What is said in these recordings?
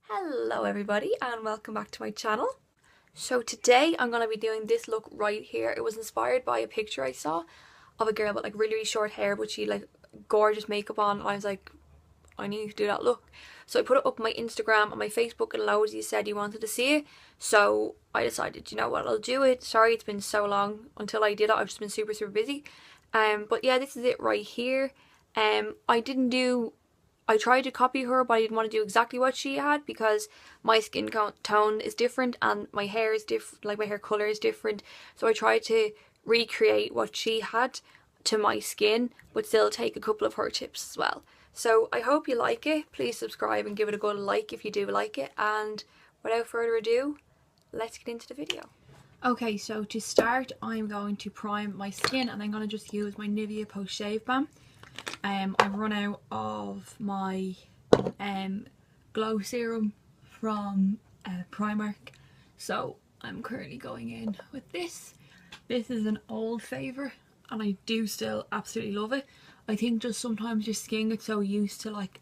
Hello everybody and welcome back to my channel. So today I'm going to be doing this look right here. It was inspired by a picture I saw of a girl with like really short hair, but she like gorgeous makeup on, and I was like, I need to do that look. So I put it up on my Instagram and my Facebook, and loads of you said you wanted to see it, so I decided, you know what, I'll do it. Sorry it's been so long until I did it. I've just been super busy. But yeah, this is it right here. I tried to copy her, but I didn't want to do exactly what she had because my skin tone is different and my hair is different, like my hair colour is different. So I tried to recreate what she had to my skin, but still take a couple of her tips as well. So I hope you like it. Please subscribe and give it a good like if you do like it. And without further ado, let's get into the video. Okay, so to start, I'm going to prime my skin and I'm going to just use my Nivea Post Shave Balm. I've run out of my glow serum from Primark, so I'm currently going in with this. This is an old favourite and I do still absolutely love it. I think just sometimes your skin gets so used to like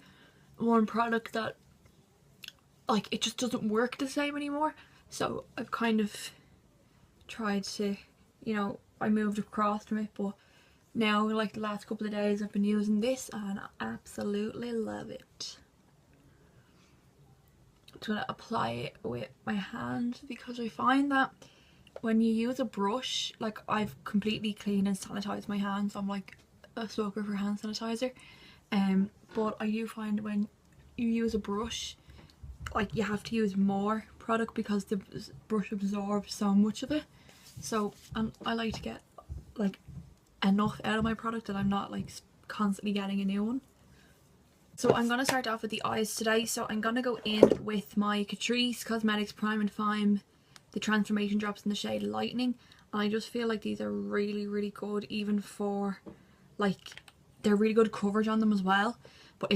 one product that like it just doesn't work the same anymore. So I've kind of tried to, you know, I moved across from it, but now like the last couple of days I've been using this and I absolutely love it. I'm just gonna apply it with my hand because I find that when you use a brush, like I've completely cleaned and sanitized my hands. I'm like a sucker for hand sanitizer. But I do find when you use a brush, like you have to use more product because the brush absorbs so much of it. So I like to get like enough out of my product that I'm not like constantly getting a new one. So I'm going to start off with the eyes today. So I'm going to go in with my Crease Cosmetics Prime and Fime, the Transformation Drops in the shade Lightning. And I just feel like these are really good, even for like, they're really good coverage on them as well. But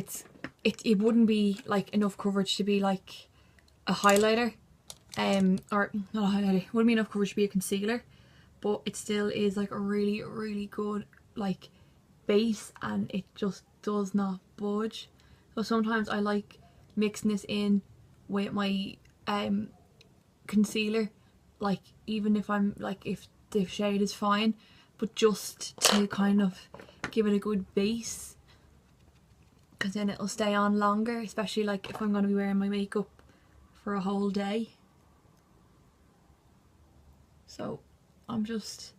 it wouldn't be like enough coverage to be like a highlighter, or not a highlighter, it wouldn't be enough coverage to be a concealer. But it still is like a really good like base, and it just does not budge. So sometimes I like mixing this in with my concealer, like even if I'm like, if the shade is fine, but just to kind of give it a good base, because then it'll stay on longer, especially like if I'm going to be wearing my makeup for a whole day. So I'm just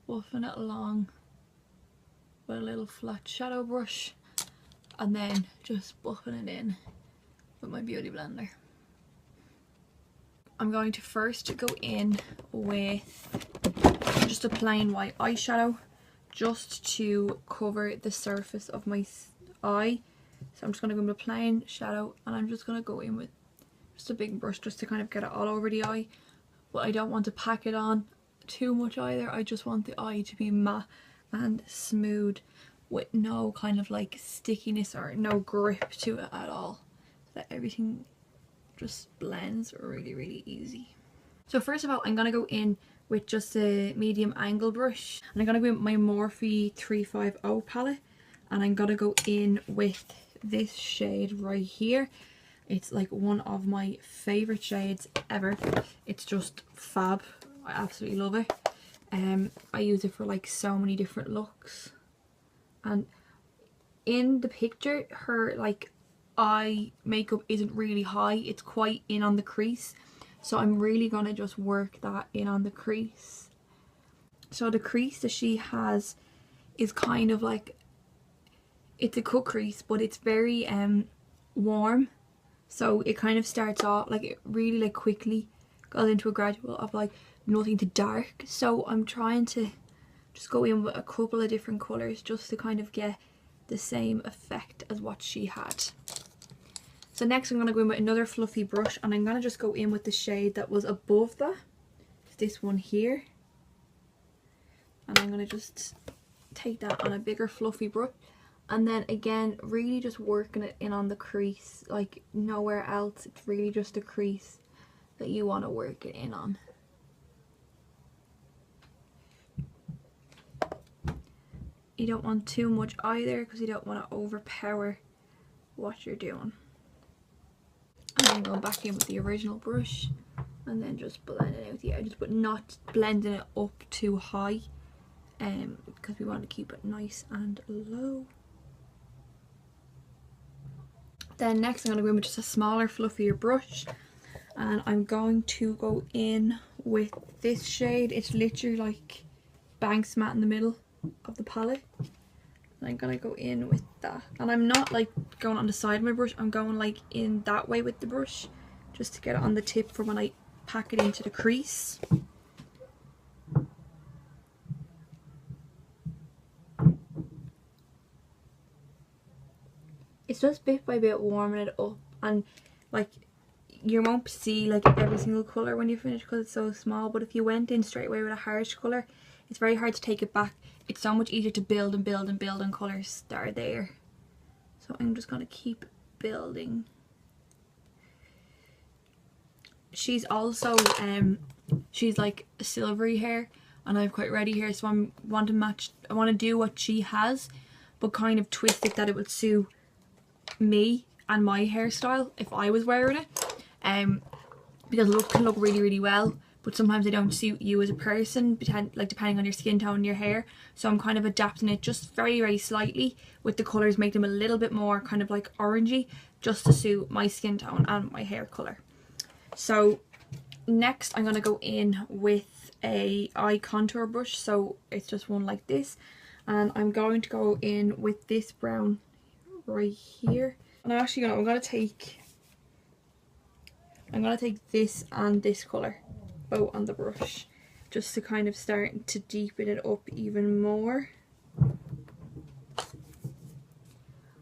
buffing it along with a little flat shadow brush and then just buffing it in with my beauty blender. I'm going to first go in with just a plain white eyeshadow just to cover the surface of my eye. So I'm just going to go with a plain shadow and I'm just going to go in with just a big brush just to kind of get it all over the eye. But I don't want to pack it on too much either. I just want the eye to be matte and smooth with no kind of like stickiness or no grip to it at all, so that everything just blends really easy. So first of all, I'm gonna go in with just a medium angle brush and I'm gonna go in with my Morphe 350 palette and I'm gonna go in with this shade right here. It's like one of my favourite shades ever. It's just fab. I absolutely love it. I use it for like so many different looks. And in the picture, her like eye makeup isn't really high. It's quite in on the crease. So I'm really gonna just work that in on the crease. So the crease that she has is kind of like, it's a cut crease, but it's very warm. So it kind of starts off like, it really like quickly goes into a gradual of like nothing to dark. So I'm trying to just go in with a couple of different colours just to kind of get the same effect as what she had. So next I'm going to go in with another fluffy brush and I'm going to just go in with the shade that was above that. This one here. And I'm going to just take that on a bigger fluffy brush. And then again, really just working it in on the crease, like nowhere else. It's really just the crease that you want to work it in on. You don't want too much either because you don't want to overpower what you're doing. And then go back in with the original brush and then just blending out the edges, but not blending it up too high, because we want to keep it nice and low. Then next I'm going to go in with just a smaller, fluffier brush, and I'm going to go in with this shade. It's literally like Banks Matte in the middle of the palette. And I'm going to go in with that. And I'm not like going on the side of my brush, I'm going like in that way with the brush, just to get it on the tip for when I pack it into the crease. It's just bit by bit warming it up, and like you won't see like every single colour when you finish because it's so small, but if you went in straight away with a harsh colour, it's very hard to take it back. It's so much easier to build and build and build on colours that are there. So I'm just going to keep building. She's also she's like a silvery hair and I have quite reddy hair, so I want to do what she has, but kind of twist it that it would suit me and my hairstyle if I was wearing it, because it can look really, really well, but sometimes they don't suit you as a person, like depending on your skin tone and your hair. So I'm kind of adapting it just very, very slightly with the colours, make them a little bit more kind of like orangey, just to suit my skin tone and my hair colour. So next I'm going to go in with a eye contour brush, so it's just one like this, and I'm going to go in with this brown right here. And I'm gonna take this and this colour both on the brush, just to kind of start to deepen it up even more.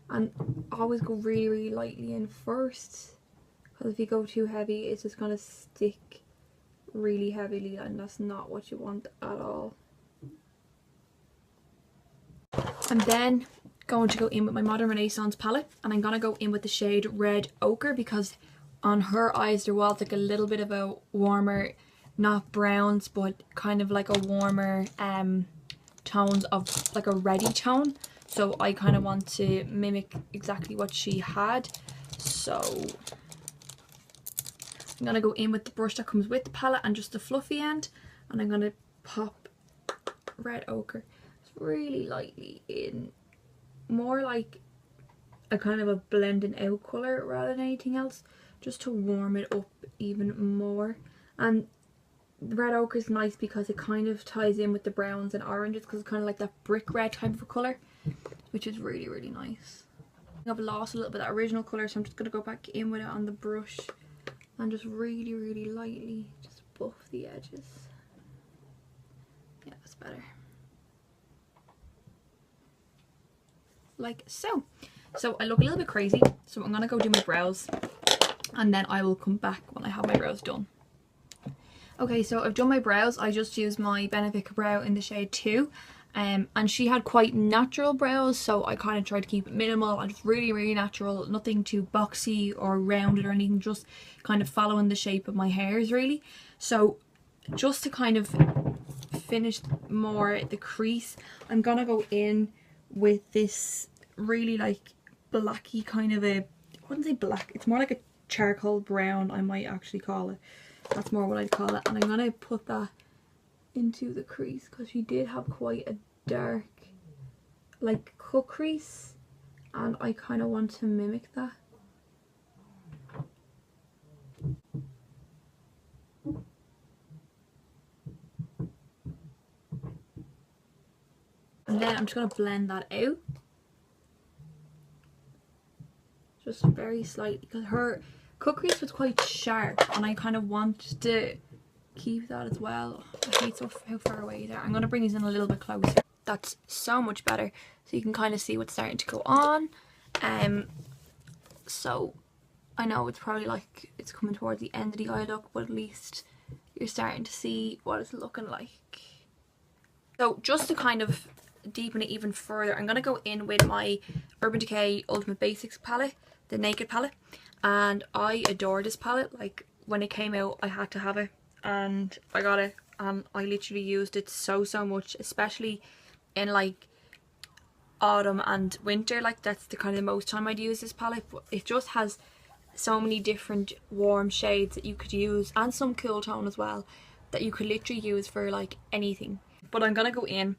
And always go really, really lightly in first, because if you go too heavy it's just gonna stick really heavily, and that's not what you want at all. And then going to go in with my Modern Renaissance palette, and I'm gonna go in with the shade Red Ochre, because on her eyes there was like a little bit of a warmer, not browns, but kind of like a warmer tones of like a reddy tone, so I kind of want to mimic exactly what she had. So I'm gonna go in with the brush that comes with the palette and just the fluffy end, and I'm gonna pop Red Ochre really lightly in, more like a kind of a blending out colour rather than anything else, just to warm it up even more. And the Red Ochre is nice because it kind of ties in with the browns and oranges, because it's kind of like that brick red type of colour, which is really, really nice. I've lost a little bit of that original colour, so I'm just going to go back in with it on the brush and just really, really lightly just buff the edges. Yeah, that's better. Like so. So I look a little bit crazy, so I'm gonna go do my brows and then I will come back when I have my brows done. Okay, so I've done my brows. I just used my Benefica brow in the shade 2, and she had quite natural brows, so I kind of tried to keep it minimal and just really, really natural, nothing too boxy or rounded or anything, just kind of following the shape of my hairs really. So just to kind of finish more the crease, I'm gonna go in with this really like blacky kind of a, I wouldn't say black, it's more like a charcoal brown, I might actually call it. That's more what I'd call it. And I'm gonna put that into the crease, because she did have quite a dark like cut crease, and I kind of want to mimic that. And then I'm just going to blend that out. Just very slightly, because her cut crease was quite sharp and I kind of want to keep that as well. I hate how far away you are. I'm going to bring these in a little bit closer. That's so much better. So you can kind of see what's starting to go on. So I know it's probably like it's coming towards the end of the eye look, but at least you're starting to see what it's looking like. So just to kind of deepen it even further, I'm going to go in with my Urban Decay Ultimate Basics palette, the Naked palette, and I adore this palette. Like when it came out I had to have it and I got it, and I literally used it so much, especially in like autumn and winter. Like that's the kind of the most time I'd use this palette, but it just has so many different warm shades that you could use, and some cool tone as well, that you could literally use for like anything. But I'm gonna go in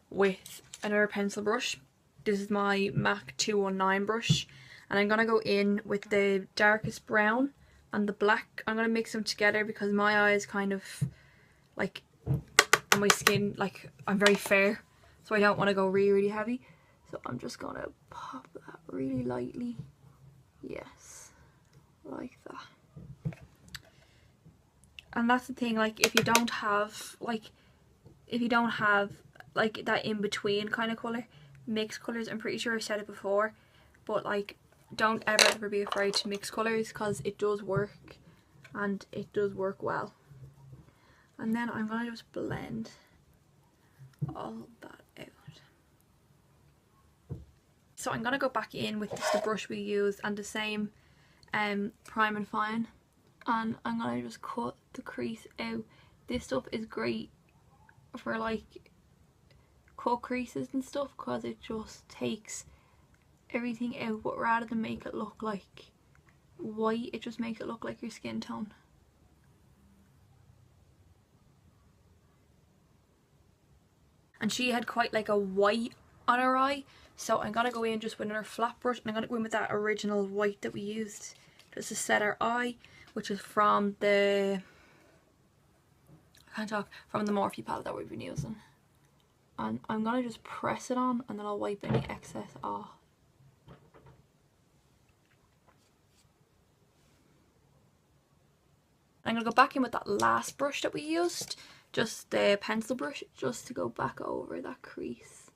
with another pencil brush. This is my MAC 219 brush, and I'm gonna go in with the darkest brown and the black. I'm gonna mix them together because my eyes kind of like, and my skin, like, I'm very fair, so I don't want to go really heavy. So I'm just gonna pop that really lightly. Yes, like that. And that's the thing, like, if you don't have like that in between kind of colour, mix colours, I'm pretty sure I've said it before, but like, don't ever be afraid to mix colours, because it does work, and it does work well. And then I'm gonna just blend all that out. So I'm gonna go back in with just the brush we used and the same Prime and Fine, and I'm gonna just cut the crease out. This stuff is great for like cut creases and stuff because it just takes everything out, but rather than make it look like white, it just makes it look like your skin tone. And she had quite like a white on her eye, so I'm gonna go in just with another flat brush, and I'm gonna go in with that original white that we used just to set our eye, which is from the, I can't talk, from the Morphe palette that we've been using. And I'm gonna just press it on, and then I'll wipe any excess off. I'm gonna go back in with that last brush that we used, just the pencil brush, just to go back over that crease,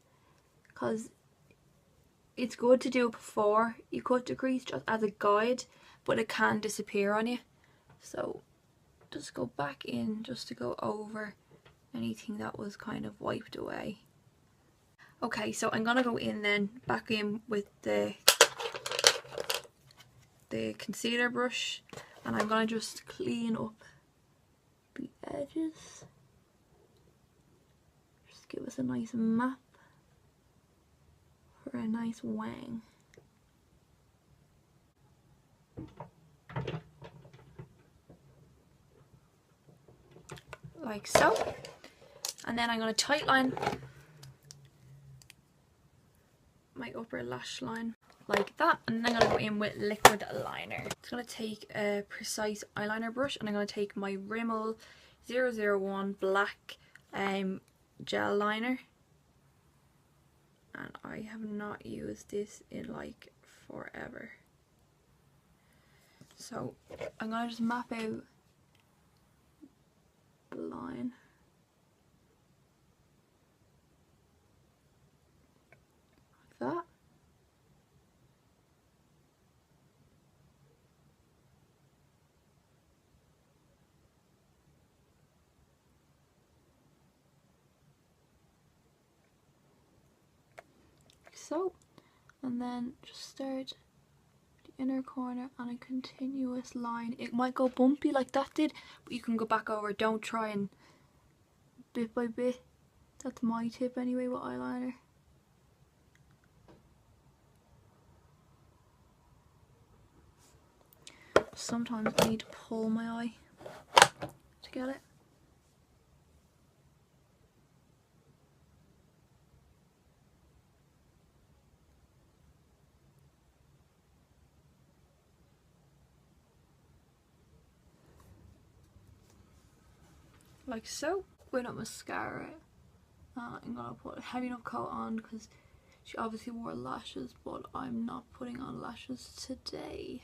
because it's good to do it before you cut the crease, just as a guide, but it can disappear on you. So just go back in just to go over anything that was kind of wiped away. Okay, so I'm gonna go in then, back in with the concealer brush, and I'm gonna just clean up the edges. Just give us a nice map for a nice wang. Like so. And then I'm going to tightline my upper lash line like that, and then I'm going to go in with liquid liner. I'm just going to take a Precise eyeliner brush, and I'm going to take my Rimmel 001 black gel liner, and I have not used this in like forever, so I'm going to just map out the line. Like that. Like so. And then just start the inner corner on a continuous line. It might go bumpy like that did, but you can go back over. Don't try and bit by bit. That's my tip anyway with eyeliner. Sometimes I need to pull my eye to get it. Like so. With a mascara, I'm gonna put a heavy enough coat on because she obviously wore lashes, but I'm not putting on lashes today.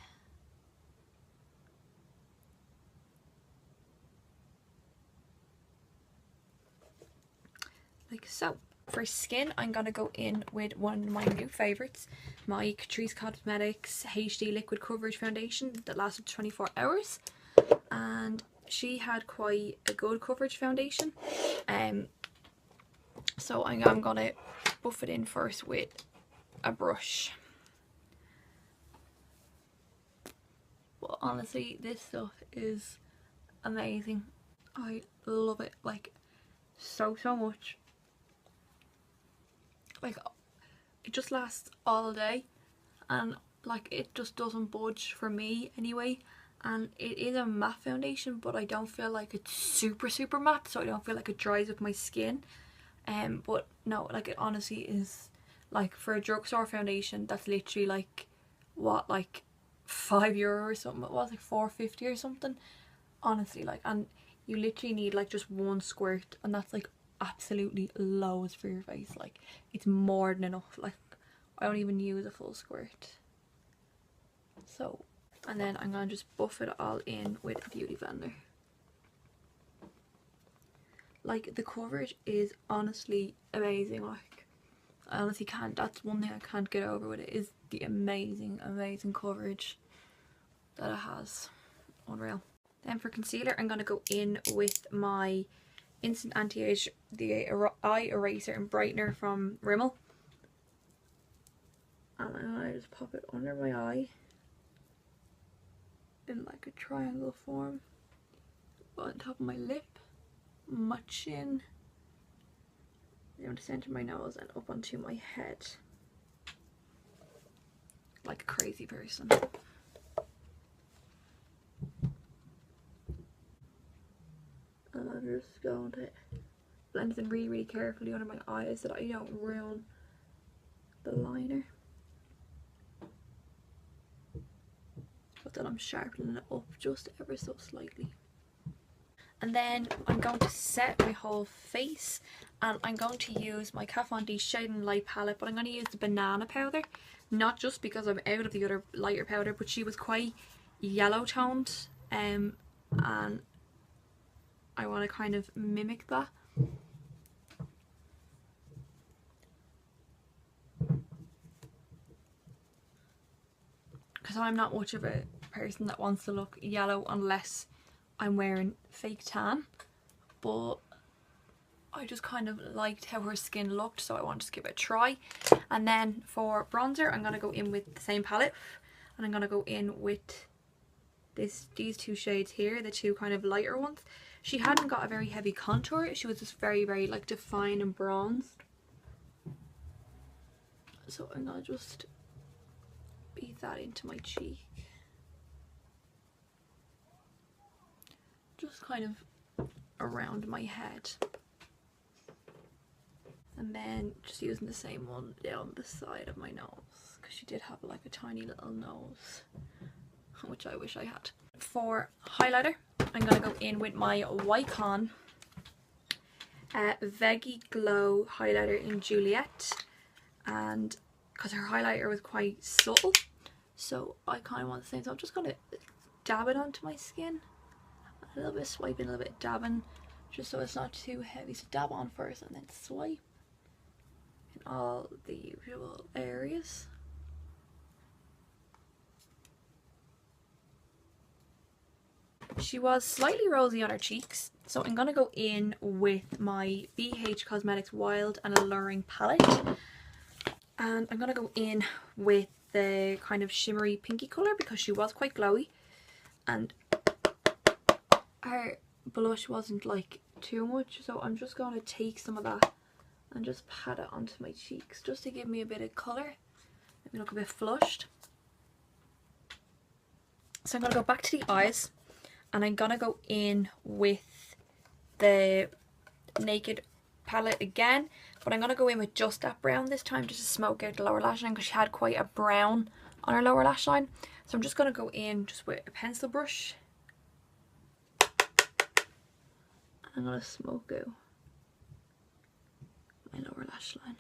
Like so. For skin, I'm gonna go in with one of my new favourites, my Crease Cosmetics HD Liquid Coverage Foundation that lasted 24 hours. And she had quite a good coverage foundation, so I'm gonna buff it in first with a brush. But honestly, this stuff is amazing. I love it, like, so much. Like, it just lasts all day, and Like, it just doesn't budge for me anyway. And it is a matte foundation, but I don't feel like it's super matte, so I don't feel like it dries up my skin. But no, like, it honestly is, like, for a drugstore foundation, that's literally like, what, like €5 or something. It was like $4.50 or something, honestly. Like, and you literally need like just one squirt, and that's like absolutely loads for your face. Like, it's more than enough. Like, I don't even use a full squirt. So, and then I'm gonna just buff it all in with a beauty blender. Like, the coverage is honestly amazing. Like, I honestly can't, that's one thing I can't get over with it, is the amazing coverage that it has. Unreal. Then for concealer, I'm gonna go in with my Instant Anti-Age, the eye eraser and brightener from Rimmel, and I'm gonna just pop it under my eye in like a triangle form, on top of my lip, my chin, down to center of my nose, and up onto my head, like a crazy person. And I'm just going to blend it really carefully under my eyes so that I don't ruin the liner. But then I'm sharpening it up just ever so slightly. And then I'm going to set my whole face, and I'm going to use my Kat Von D Shade and Light palette, but I'm going to use the banana powder, not just because I'm out of the other lighter powder, but she was quite yellow toned, and I want to kind of mimic that. Because I'm not much of a person that wants to look yellow unless I'm wearing fake tan, but I just kind of liked how her skin looked, so I wanted to give it a try. And then for bronzer, I'm going to go in with the same palette, and I'm going to go in with these two shades here, the two kind of lighter ones. She hadn't got a very heavy contour, she was just very like defined and bronzed. So I'm going to just beat that into my cheek. Just kind of around my head. And then just using the same one down the side of my nose, because she did have like a tiny little nose, which I wish I had. For highlighter, I'm going to go in with my Wycon Veggie Glow highlighter in Juliet, and because her highlighter was quite subtle, so I kind of want the same, so I'm just going to dab it onto my skin, a little bit swiping, a little bit dabbing, just so it's not too heavy. So dab on first and then swipe in all the usual areas. She was slightly rosy on her cheeks, so I'm going to go in with my BH Cosmetics Wild and Alluring palette, and I'm going to go in with the kind of shimmery pinky colour because she was quite glowy, and her blush wasn't like too much, so I'm just going to take some of that and just pat it onto my cheeks just to give me a bit of colour, make me look a bit flushed. So I'm going to go back to the eyes, and I'm going to go in with the Naked palette again, but I'm going to go in with just that brown this time, just to smoke out the lower lash line, because she had quite a brown on her lower lash line. So I'm just going to go in just with a pencil brush. I'm going to smoke out my lower lash line.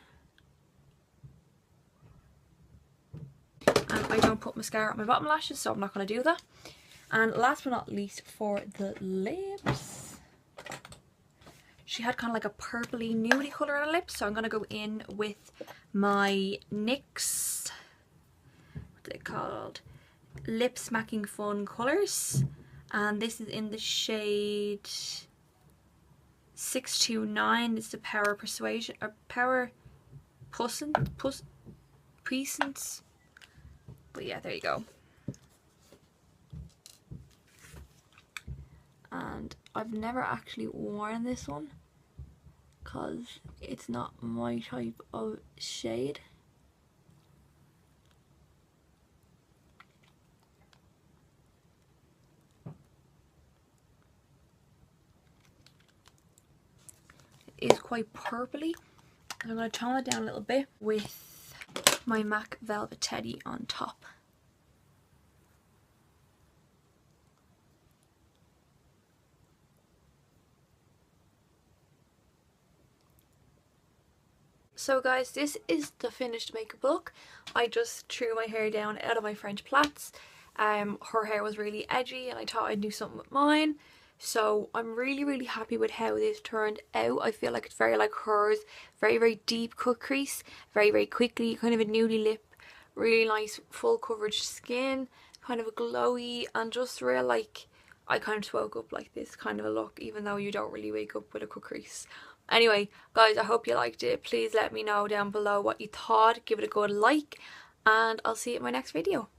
And I don't put mascara on my bottom lashes, so I'm not going to do that. And last but not least, for the lips, she had kind of like a purpley nudie colour on her lips, so I'm going to go in with my NYX, what's it called, Lip Smacking Fun Colours, and this is in the shade 629. It's the Power Persuasion, or Power Presence, but yeah, there you go. And I've never actually worn this one because it's not my type of shade. is quite purpley. And I'm going to tone it down a little bit with my MAC Velvet Teddy on top. So guys, this is the finished makeup look. I just threw my hair down out of my French plaits. Her hair was really edgy and I thought I'd do something with mine. So I'm really happy with how this turned out. I feel like it's very like hers. Very deep cut crease. Very quickly. Kind of a nudie lip. Really nice full coverage skin. Kind of a glowy and just real like I kind of woke up like this kind of a look, even though you don't really wake up with a cut crease. Anyway, guys, I hope you liked it. Please let me know down below what you thought. Give it a good like, and I'll see you in my next video.